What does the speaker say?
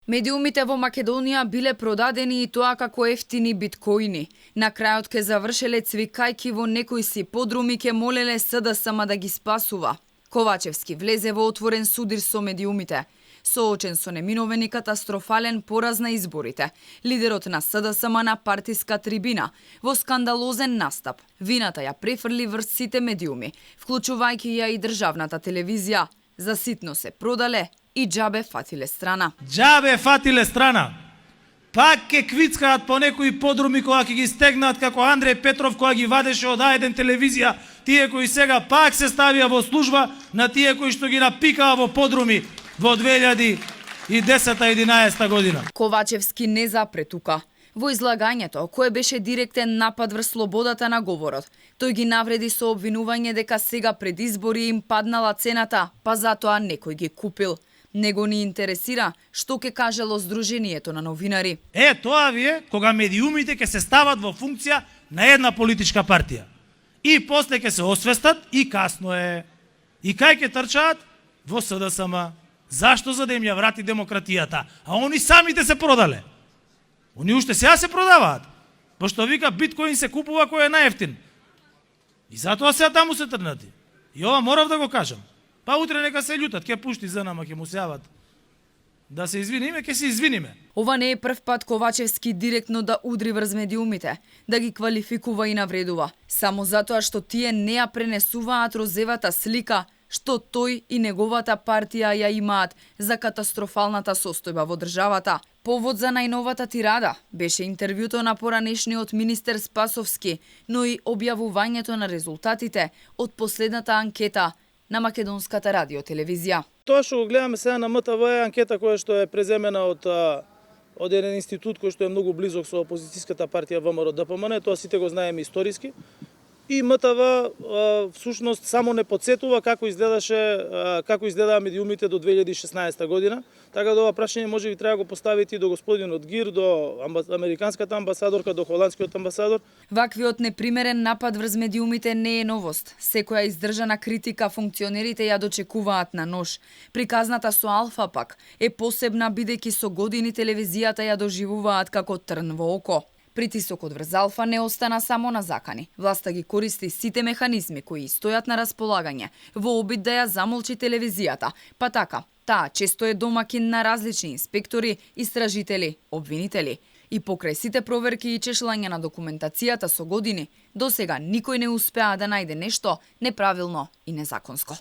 Медиумите во Македонија биле продадени и тоа како ефтини биткоини. На крајот ке завршеле цвикајки во некои си подруми ке молеле СДСМ да ги спасува. Ковачевски влезе во отворен судир со медиумите. Соочен со неминовен и катастрофален пораз на изборите, лидерот на СДСМ на партиска трибина во скандалозен настап. Вината ја префрли врз сите медиуми, вклучувајќи ја и државната телевизија. За ситно се продале и џабе фатиле страна. Џабе фатиле страна. Пак ке квицкаат по некои подруми кога ќе ги стегнат како Андреј Петров кога ги вадеше од А1 телевизија, тие кои сега пак се ставија во служба на тие кои што ги напикаа во подруми во 2010-11 година. Ковачевски не запретука. Во излагањето, кое беше директен напад врз слободата на говорот, тој ги навреди со обвинување дека сега пред избори им паднала цената, па затоа некој ги купил. Него ни интересира што ќе кажело Сдруженијето на новинари. Тоа ви е кога медиумите ќе се стават во функција на една политичка партија. И после ќе се освестат и касно е. И кај ќе трчаат? Во СДСМ. Зашто? За да им ја врати демократијата. А они самите се продале. Они уште сега се продаваат. Пошто вика биткоин се купува кој е најефтин. И затоа сега таму се трнати. И ова морав да го кажам. Па утре нека се љутат, ќе пушти ЗНМ, ќе му се јават. Да се извиниме, ќе се извиниме. Ова не е прв пат Ковачевски директно да удри врз медиумите, да ги квалификува и навредува. Само затоа што тие не ја пренесуваат розевата слика што тој и неговата партија ја имаат за катастрофалната состојба во државата. Повод за најновата тирада беше интервјуто на поранешниот министер Спасовски, но и објавувањето на резултатите од последната анкета на македонската радиотелевизија. Тоа што го гледаме сега на МТВ е анкета која што е преземена од еден институт кој што е многу близок со опозицијската партија ВМРО ДПМН, тоа сите го знаеме историски. И МТВ всушност само не подсетува како изгледаа медиумите до 2016 година. Така да ова прашање може би треба да го поставите и до господинот Гир, до американската амбасадорка, до холандскиот амбасадор. Ваквиот непримерен напад врз медиумите не е новост. Секоја издржана критика функционерите ја дочекуваат на нож. Приказната со Алфа пак е посебна бидејќи со години телевизијата ја доживуваат како трн во око. Притисокот врз Алфа не остана само на закани. Власта ги користи сите механизми кои стојат на располагање во обид да ја замолчи телевизијата, па така, таа често е домакин на различни инспектори, истражители, обвинители. И покрај сите проверки и чешлања на документацијата со години, досега никој не успеа да најде нешто неправилно и незаконско.